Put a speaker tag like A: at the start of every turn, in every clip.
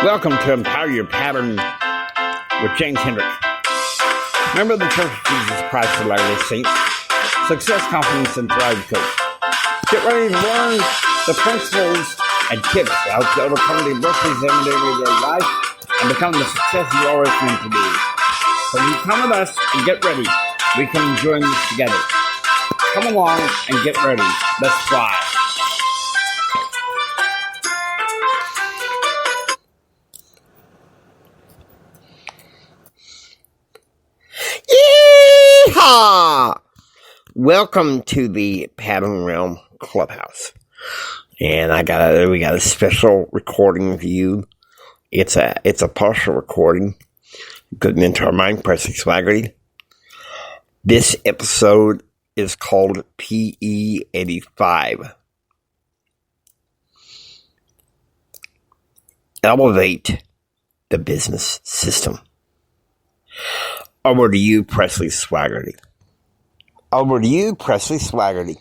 A: Welcome to Empower Your Pattern with James Hendrick. Remember the Church of Jesus Christ of Latter-day Saints, Success, Confidence, and Thrive Coach. Get ready to learn the principles and tips to help you overcome the adversities of everyday life and become the success you always meant to be. So you come with us and get ready. We can enjoy this together. Come along and get ready. Let's fly. Yeehaw! Welcome to the Pattern Realm Clubhouse. And we got a special recording of you. It's a partial recording. Good mentor of mine, Presley, Swagerty. This episode is called PE85. Elevate the business system. Over to you, Presley Swagerty. Over to you, Presley Swagerty.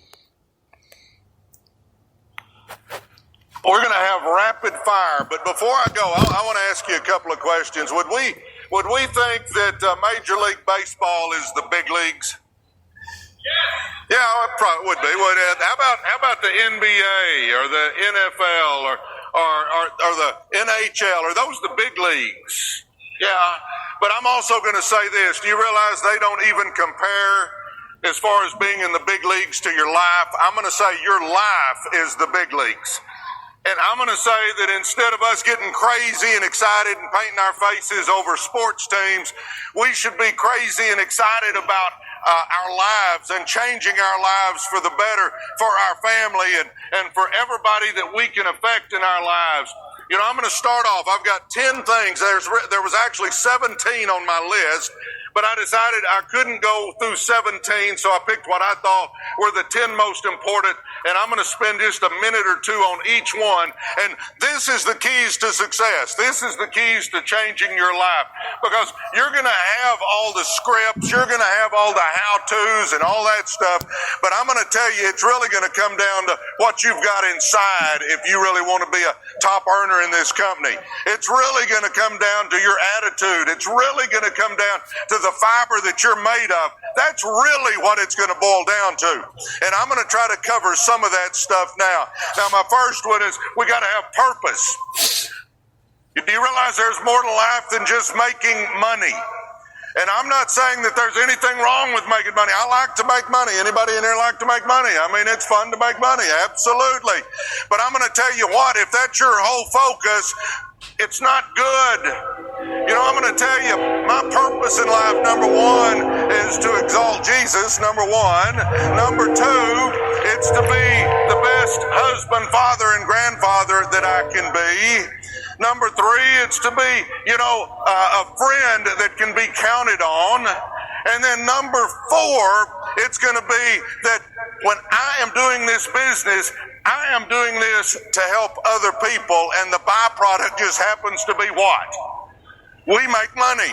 B: We're going to have rapid fire, but before I go, I want to ask you a couple of questions. Would we think that Major League Baseball is the big leagues? Yeah, it probably would be. How about the NBA or the NFL or the NHL? Are those the big leagues? Yeah, but I'm also going to say this. Do you realize they don't even compare as far as being in the big leagues to your life? I'm going to say your life is the big leagues. And I'm going to say that instead of us getting crazy and excited and painting our faces over sports teams, we should be crazy and excited about our lives and changing our lives for the better for our family and for everybody that we can affect in our lives. You know, I'm going to start off. I've got 10 things. There was actually 17 on my list, but I decided I couldn't go through 17, so I picked what I thought were the 10 most important, and I'm going to spend just a minute or two on each one. And this is the keys to success. This is the keys to changing your life, because you're going to have all the scripts, you're going to have all the how-tos and all that stuff, but I'm going to tell you it's really going to come down to what you've got inside if you really want to be a top earner in this company. It's really going to come down to your attitude. It's really going to come down to the fiber that you're made of. That's really what it's going to boil down to. And I'm going to try to cover some of that stuff now. Now, my first one is we got to have purpose. Do you realize there's more to life than just making money? And I'm not saying that there's anything wrong with making money. I like to make money. Anybody in here like to make money? I mean, it's fun to make money. Absolutely. But I'm going to tell you what, if that's your whole focus, it's not good. You know, I'm going to tell you, my purpose in life, number one, is to exalt Jesus, number one. Number two, it's to be the best husband, father, and grandfather that I can be. Number three, it's to be, a friend that can be counted on. And then number four, it's going to be that when I am doing this business, I am doing this to help other people, and the byproduct just happens to be what? We make money.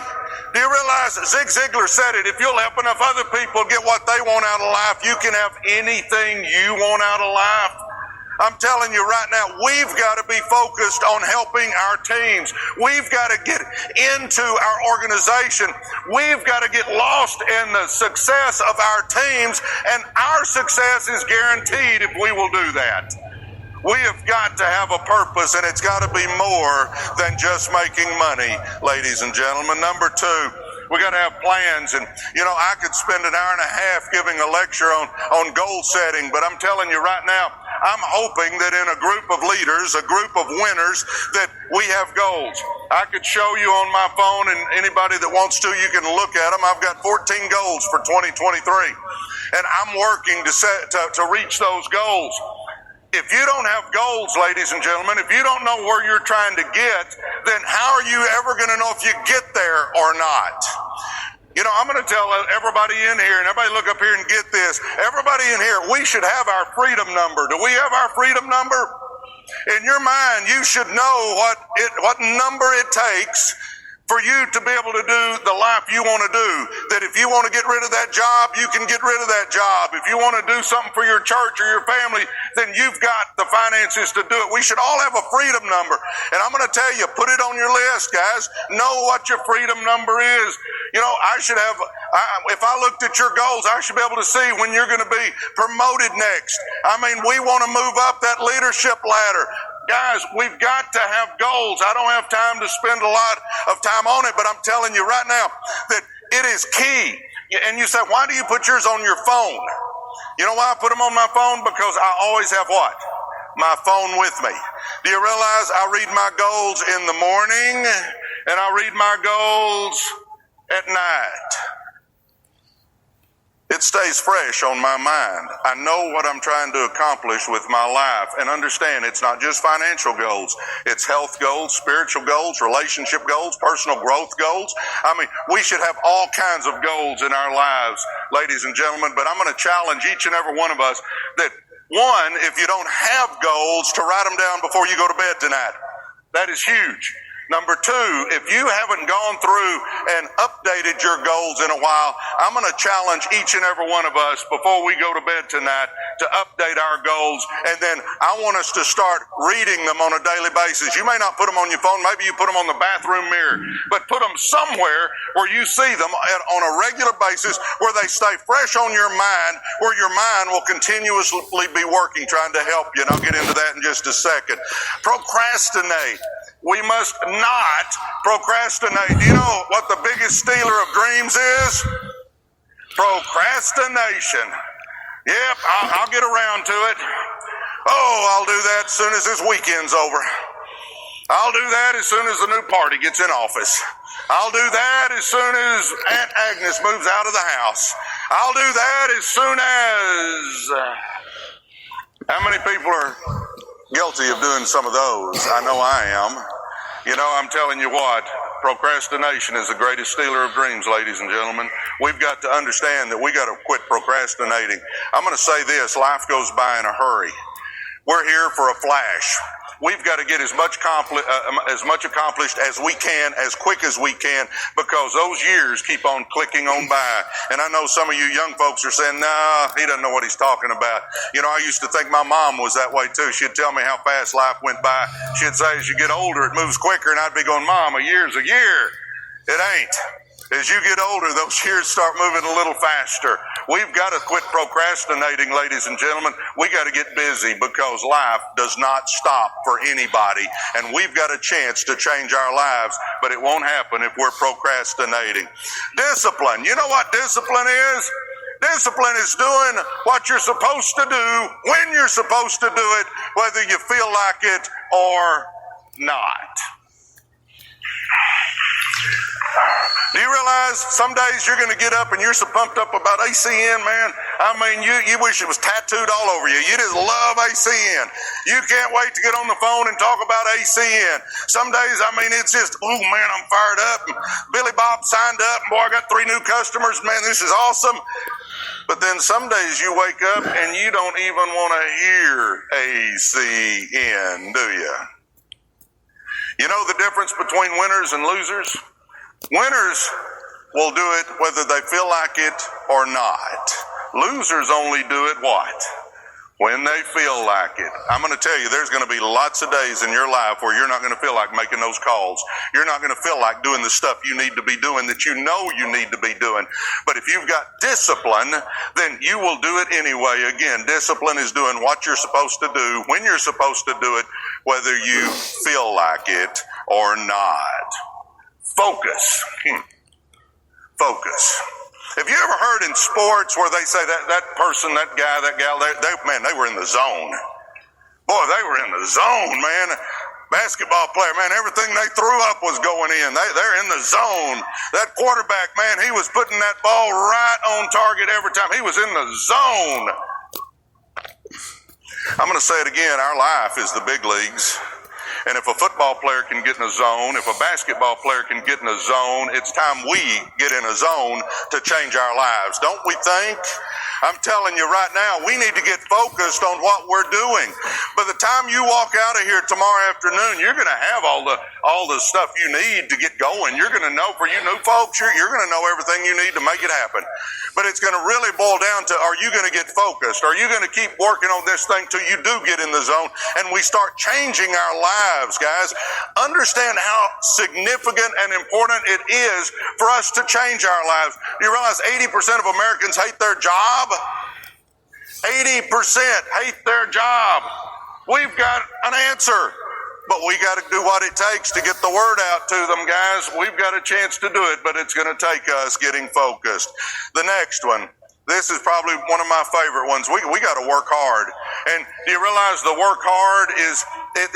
B: Do you realize Zig Ziglar said it, if you'll help enough other people get what they want out of life, you can have anything you want out of life? I'm telling you right now, we've got to be focused on helping our teams. We've got to get into our organization. We've got to get lost in the success of our teams, and our success is guaranteed if we will do that. We have got to have a purpose, and it's got to be more than just making money, ladies and gentlemen. Number two, we got to have plans. And, I could spend an hour and a half giving a lecture on goal setting, but I'm telling you right now, I'm hoping that in a group of leaders, a group of winners, that we have goals. I could show you on my phone, and anybody that wants to, you can look at them. I've got 14 goals for 2023, and I'm working to reach those goals. If you don't have goals, ladies and gentlemen, if you don't know where you're trying to get, then how are you ever going to know if you get there or not? I'm going to tell everybody in here, and everybody look up here and get this. Everybody in here, we should have our freedom number. Do we have our freedom number? In your mind, you should know what number it takes for you to be able to do the life you want to do. That if you want to get rid of that job, you can get rid of that job. If you want to do something for your church or your family, then you've got the finances to do it. We should all have a freedom number. And I'm going to tell you, put it on your list, guys. Know what your freedom number is. You know, if I looked at your goals, I should be able to see when you're going to be promoted next. I mean, we want to move up that leadership ladder. Guys, we've got to have goals. I don't have time to spend a lot of time on it, but I'm telling you right now that it is key. And you say, why do you put yours on your phone? You know why I put them on my phone? Because I always have what? My phone with me. Do you realize I read my goals in the morning and I read my goals at night? It stays fresh on my mind. I know what I'm trying to accomplish with my life. And understand, it's not just financial goals. It's health goals, spiritual goals, relationship goals, personal growth goals. I mean, we should have all kinds of goals in our lives, ladies and gentlemen. But I'm going to challenge each and every one of us that, one, if you don't have goals, to write them down before you go to bed tonight. That is huge. Number two, if you haven't gone through and updated your goals in a while, I'm going to challenge each and every one of us before we go to bed tonight to update our goals. And then I want us to start reading them on a daily basis. You may not put them on your phone. Maybe you put them on the bathroom mirror, but put them somewhere where you see them on a regular basis, where they stay fresh on your mind, where your mind will continuously be working, trying to help you. And I'll get into that in just a second. Procrastinate. We must not procrastinate. Do you know what the biggest stealer of dreams is? Procrastination. Yep, I'll get around to it. Oh, I'll do that as soon as this weekend's over. I'll do that as soon as the new party gets in office. I'll do that as soon as Aunt Agnes moves out of the house. I'll do that as soon as... How many people are guilty of doing some of those? I know I am. You know, I'm telling you what, procrastination is the greatest stealer of dreams, ladies and gentlemen. We've got to understand that we got to quit procrastinating. I'm going to say this, life goes by in a hurry. We're here for a flash. We've got to get as much accomplished as we can, as quick as we can, because those years keep on clicking on by. And I know some of you young folks are saying, nah, he doesn't know what he's talking about. You know, I used to think my mom was that way too. She'd tell me how fast life went by. She'd say, as you get older, it moves quicker. And I'd be going, Mom, a year's a year. It ain't. As you get older, those years start moving a little faster. We've got to quit procrastinating, ladies and gentlemen. We got to get busy, because life does not stop for anybody. And we've got a chance to change our lives, but it won't happen if we're procrastinating. Discipline. You know what discipline is? Discipline is doing what you're supposed to do when you're supposed to do it, whether you feel like it or not. Do you realize some days you're going to get up and you're so pumped up about ACN, man? I mean, you wish it was tattooed all over you. You just love ACN. You can't wait to get on the phone and talk about ACN. Some days, I mean, it's just, oh man, I'm fired up. And Billy Bob signed up. And boy, I got 3 new customers. Man, this is awesome. But then some days you wake up and you don't even want to hear ACN, do you? You know the difference between winners and losers? Winners will do it whether they feel like it or not. Losers only do it what? When they feel like it. I'm going to tell you, there's going to be lots of days in your life where you're not going to feel like making those calls. You're not going to feel like doing the stuff you need to be doing that you know you need to be doing. But if you've got discipline, then you will do it anyway. Again, discipline is doing what you're supposed to do, when you're supposed to do it, whether you feel like it or not. Focus. Focus. Have you ever heard in sports where they say that person, that guy, that gal, they were in the zone. Boy, they were in the zone, man. Basketball player, man, everything they threw up was going in. They're in the zone. That quarterback, man, he was putting that ball right on target every time. He was in the zone. I'm going to say it again. Our life is the big leagues. And if a football player can get in a zone, if a basketball player can get in a zone, it's time we get in a zone to change our lives. Don't we think? I'm telling you right now, we need to get focused on what we're doing. By the time you walk out of here tomorrow afternoon, you're going to have all the stuff you need to get going. You're going to know, for you new folks, you're going to know everything you need to make it happen. But it's going to really boil down to, are you going to get focused? Are you going to keep working on this thing till you do get in the zone and we start changing our lives, guys? Understand how significant and important it is for us to change our lives. You realize 80% of Americans hate their job? 80% hate their job. We've got an answer, but we got to do what it takes to get the word out to them, guys. We've got a chance to do it, but it's going to take us getting focused. The next one, this is probably one of my favorite ones. We got to work hard. And do you realize the work hard is,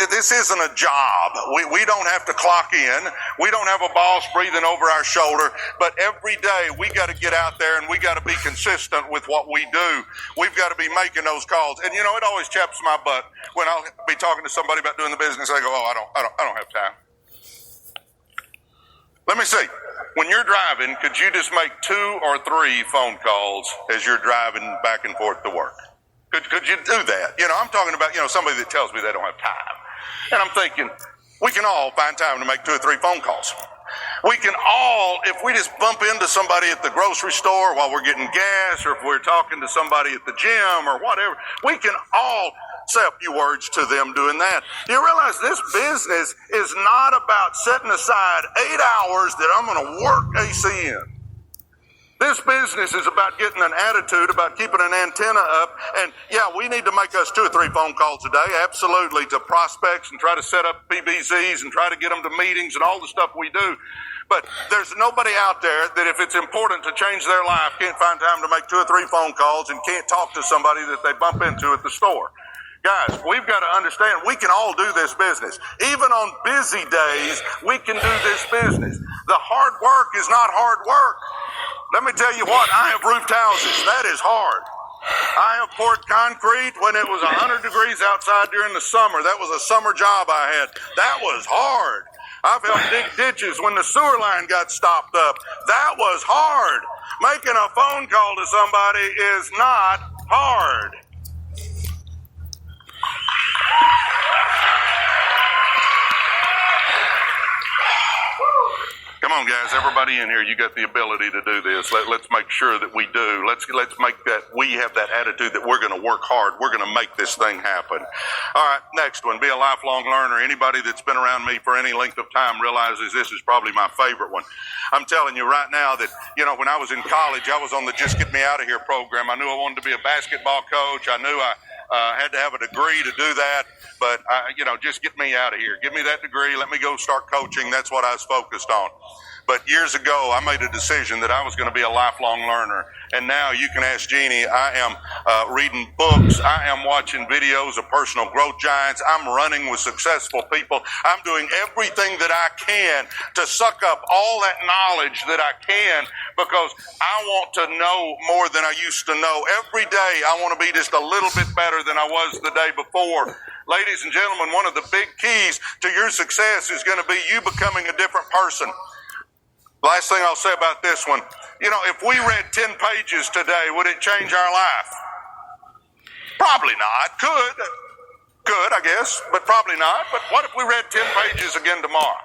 B: this isn't a job. We don't have to clock in. We don't have a boss breathing over our shoulder. But every day we got to get out there and we got to be consistent with what we do. We've got to be making those calls. And you know, it always chaps my butt when I'll be talking to somebody about doing the business. They go, "Oh, I don't have time." Let me see. When you're driving, could you just make 2 or 3 phone calls as you're driving back and forth to work? Could you do that? You know, I'm talking about, somebody that tells me they don't have time. And I'm thinking, we can all find time to make 2 or 3 phone calls. We can all, if we just bump into somebody at the grocery store while we're getting gas, or if we're talking to somebody at the gym or whatever, we can all say a few words to them doing that. You realize this business is not about setting aside 8 hours that I'm going to work AC in. This business is about getting an attitude, about keeping an antenna up. And yeah, we need to make us 2 or 3 phone calls a day, absolutely, to prospects and try to set up PBCs and try to get them to meetings and all the stuff we do. But there's nobody out there that, if it's important to change their life, can't find time to make 2 or 3 phone calls and can't talk to somebody that they bump into at the store. Guys, we've got to understand we can all do this business. Even on busy days, we can do this business. The hard work is not hard work. Let me tell you what, I have roofed houses. That is hard. I have poured concrete when it was 100 degrees outside during the summer. That was a summer job I had. That was hard. I've helped dig ditches when the sewer line got stopped up. That was hard. Making a phone call to somebody is not hard. Come on, guys, everybody in here, you got the ability to do this. Let's make sure that we do. Let's make that, we have that attitude that we're going to work hard. We're going to make this thing happen. All right, next one, be a lifelong learner. Anybody that's been around me for any length of time realizes this is probably my favorite one. I'm telling you right now that, when I was in college, I was on the Just Get Me Out of Here program. I knew I wanted to be a basketball coach. I knew I had to have a degree to do that. But, just get me out of here. Give me that degree. Let me go start coaching. That's what I was focused on. But years ago, I made a decision that I was going to be a lifelong learner. And now you can ask Jeannie, I am reading books. I am watching videos of personal growth giants. I'm running with successful people. I'm doing everything that I can to suck up all that knowledge that I can, because I want to know more than I used to know. Every day, I want to be just a little bit better than I was the day before. Ladies and gentlemen, one of the big keys to your success is going to be you becoming a different person. Last thing I'll say about this one, if we read 10 pages today, would it change our life? Probably not. Could, I guess, but probably not. But what if we read 10 pages again tomorrow?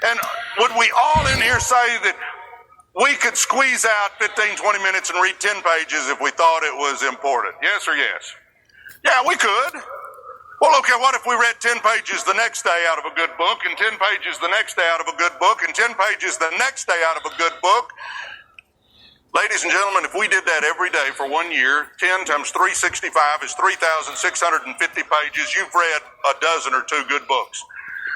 B: And would we all in here say that we could squeeze out 15, 20 minutes and read 10 pages if we thought it was important? Yes or yes? Yeah, we could. Well, okay, what if we read 10 pages the next day out of a good book, and 10 pages the next day out of a good book, and 10 pages the next day out of a good book? Ladies and gentlemen, if we did that every day for 1 year, 10 times 365 is 3,650 pages. You've read a dozen or 2 good books.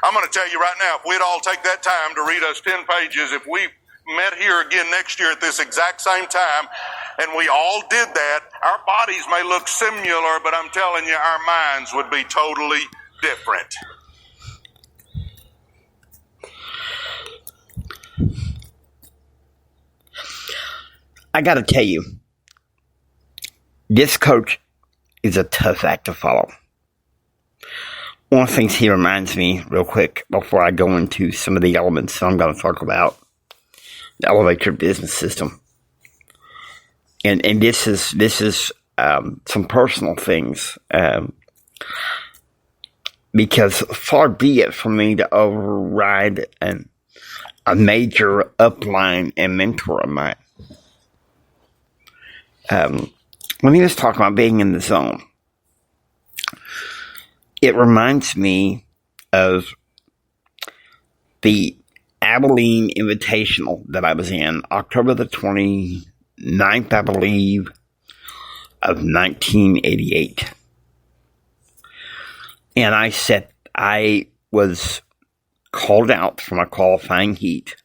B: I'm going to tell you right now, if we'd all take that time to read us 10 pages, if we met here again next year at this exact same time, and we all did that, our bodies may look similar, but I'm telling you, our minds would be totally different.
A: I got to tell you, this coach is a tough act to follow. One of the things he reminds me real quick before I go into some of the elements I'm going to talk about, the elevator business system. and this is some personal things, because far be it from me to override a major upline and mentor of mine. When he was talking about being in the zone, it reminds me of the Abilene Invitational that I was in, October the 29th, I believe, of 1988. And I was called out from a qualifying heat.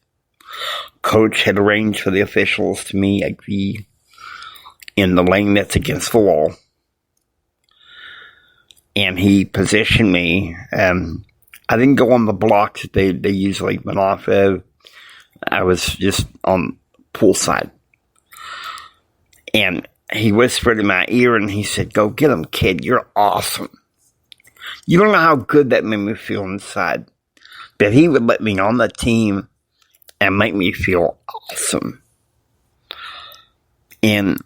A: Coach had arranged for the officials to meet at in the lane that's against the wall. And he positioned me. I didn't go on the blocks that they usually went off of. I was just on poolside. And he whispered in my ear and he said, "Go get him, kid. You're awesome." You don't know how good that made me feel inside. That he would let me on the team and make me feel awesome. And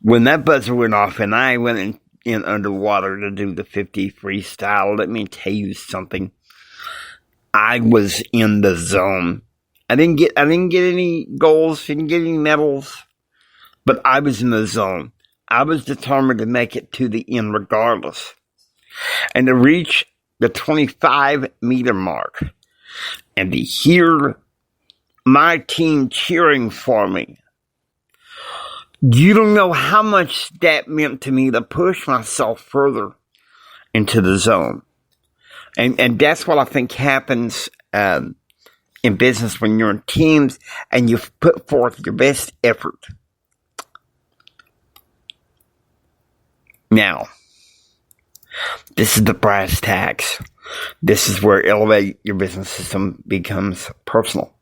A: when that buzzer went off and I went in underwater to do the 50 freestyle, let me tell you something. I was in the zone. I didn't get any goals, didn't get any medals, but I was in the zone. I was determined to make it to the end regardless. And to reach the 25-meter mark and to hear my team cheering for me. You don't know how much that meant to me to push myself further into the zone. And that's what I think happens in business when you're in teams and you put forth your best effort. Now, this is the brass tacks. This is where elevate your business system becomes personal.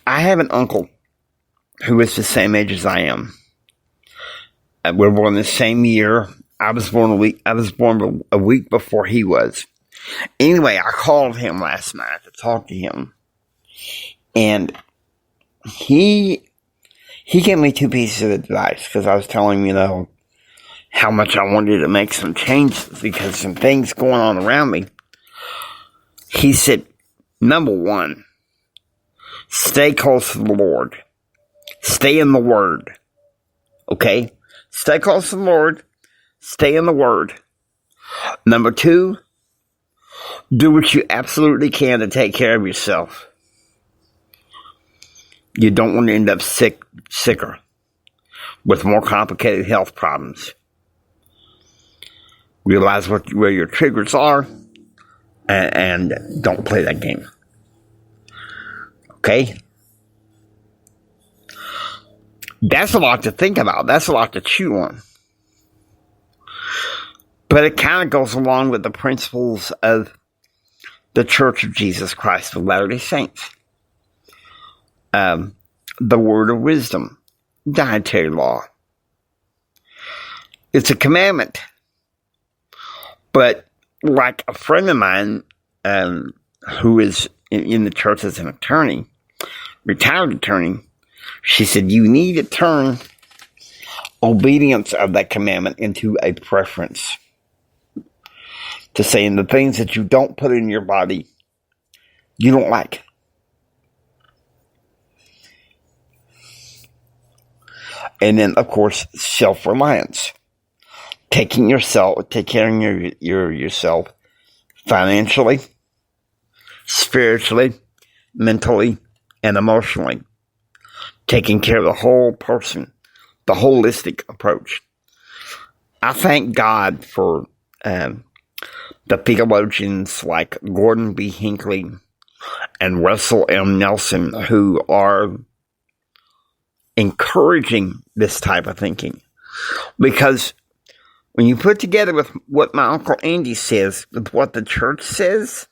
A: I have an uncle who is the same age as I am. We're born the same year. I was born a week before he was. Anyway, I called him last night to talk to him, and he gave me 2 pieces of advice because I was telling him, how much I wanted to make some changes because some things going on around me. He said, number 1, stay close to the Lord. Stay in the Word. Okay? Stay close to the Lord. Stay in the Word. Number 2, do what you absolutely can to take care of yourself. You don't want to end up sicker with more complicated health problems. Realize where your triggers are and don't play that game. Okay? That's a lot to think about. That's a lot to chew on. But it kind of goes along with the principles of the Church of Jesus Christ of Latter-day Saints. The word of wisdom, dietary law. It's a commandment. But like a friend of mine who is in the church as an attorney, retired attorney, she said, you need to turn obedience of that commandment into a preference. To saying the things that you don't put in your body, you don't like. And then, of course, self-reliance. Taking care of yourself financially, spiritually, mentally, and emotionally. Taking care of the whole person, the holistic approach. I thank God for the theologians like Gordon B. Hinckley and Russell M. Nelson who are encouraging this type of thinking. Because when you put together with what my Uncle Andy says, with what the church says,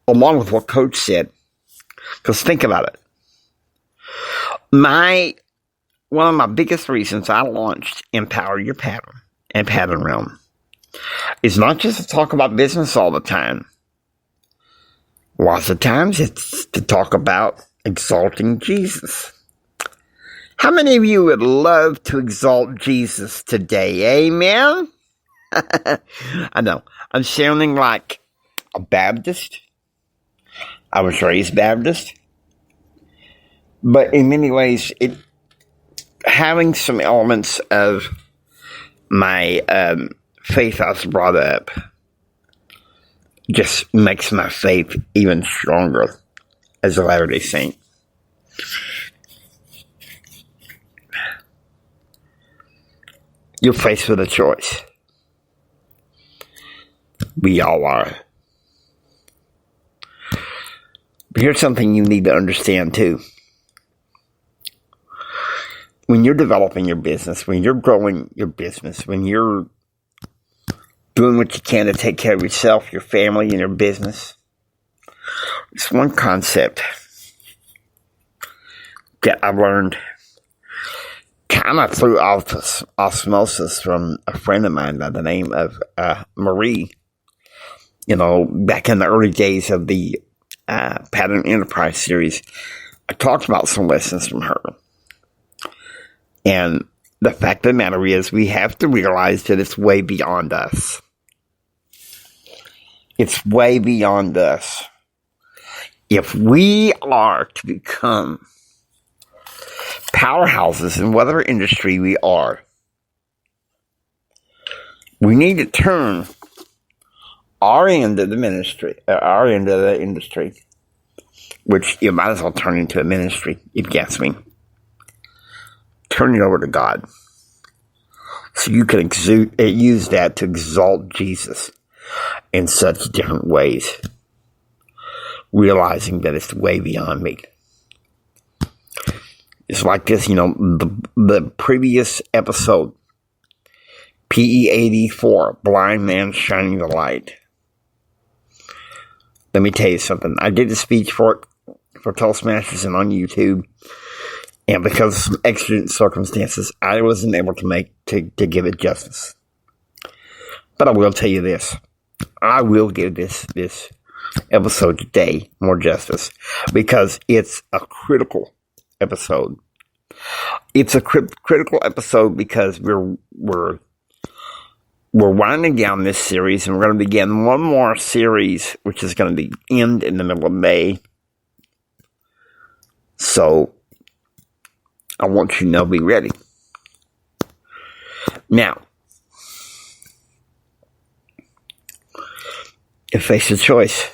A: along with what Coach said, because think about it. One of my biggest reasons I launched Empower Your Pattern and Pattern Realm is not just to talk about business all the time, Lots of times it's to talk about exalting Jesus. How many of you would love to exalt Jesus today? Amen? I know, I'm sounding like a Baptist. I was raised Baptist. But in many ways, having some elements of my faith I was brought up just makes my faith even stronger as a Latter-day Saint. You're faced with a choice. We all are. But here's something you need to understand too. When you're developing your business, when you're growing your business, when you're doing what you can to take care of yourself, your family, and your business, it's one concept that I've learned kind of through osmosis from a friend of mine by the name of Marie. You know, back in the early days of the Pattern Enterprise series, I talked about some lessons from her. And the fact of the matter is, we have to realize that it's way beyond us. It's way beyond us. If we are to become powerhouses in whatever industry we are, we need to turn our end of the industry, which you might as well turn into a ministry, if you ask me. Turn it over to God, so you can use that to exalt Jesus in such different ways, realizing that it's way beyond me. It's like this, you know, the previous episode, PE84, Blind Man Shining the Light. Let me tell you something. I did a speech for it, for Toastmasters and on YouTube. And because of some exigent circumstances, I wasn't able to give it justice. But I will tell you this. I will give this episode today more justice, because it's a critical episode. It's a critical episode because we're winding down this series, and we're going to begin one more series, which is going to end in the middle of May. So I want you to know, be ready. Now, you face a choice.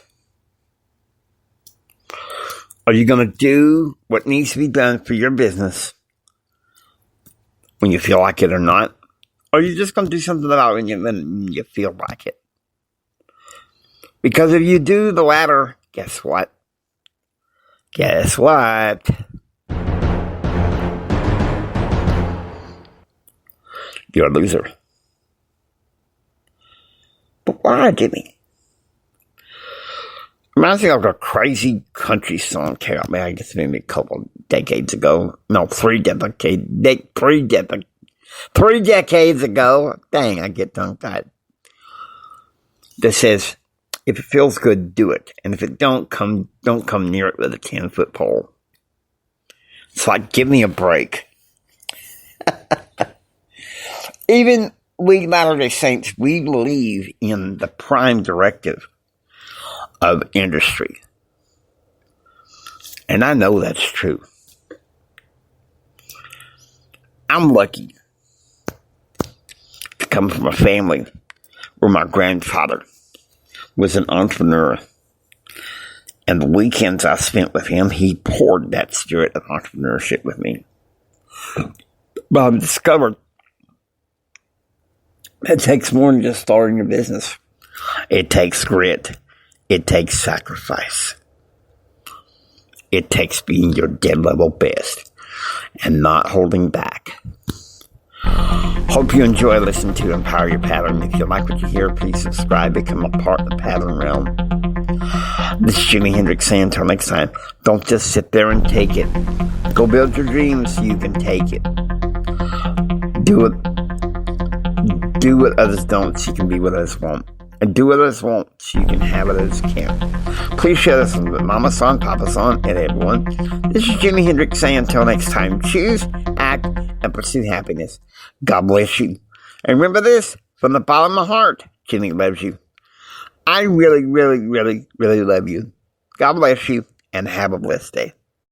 A: Are you going to do what needs to be done for your business when you feel like it or not? Or are you just going to do something about it when you feel like it? Because if you do the latter, guess what? Guess what? You're a loser. But why, Jimmy? Reminds me of a crazy country song came out, I guess maybe a couple decades ago. No, 3 decades ago. Dang, I get tongue-tied. That says, if it feels good, do it. And if it don't come near it with a 10-foot pole. It's like, give me a break. Even we Latter-day Saints, we believe in the prime directive of industry. And I know that's true. I'm lucky to come from a family where my grandfather was an entrepreneur. And the weekends I spent with him, he poured that spirit of entrepreneurship with me. But I've discovered it takes more than just starting your business. It takes grit. It takes sacrifice. It takes being your dead level best and not holding back. Hope you enjoy listening to Empower Your Pattern. If you like what you hear, please subscribe, become a part of the Pattern Realm. This is Jimi Hendrix saying until next time, don't just sit there and take it. Go build your dreams so you can take it. Do what others don't so you can be what others want. And do what others want so you can have what others can't. Please share this with Mama Son, Papa Son, and everyone. This is Jimi Hendrix saying until next time, choose, act, and pursue happiness. God bless you. And remember this, from the bottom of my heart, Jimmy loves you. I really, really, really, really love you. God bless you, and have a blessed day.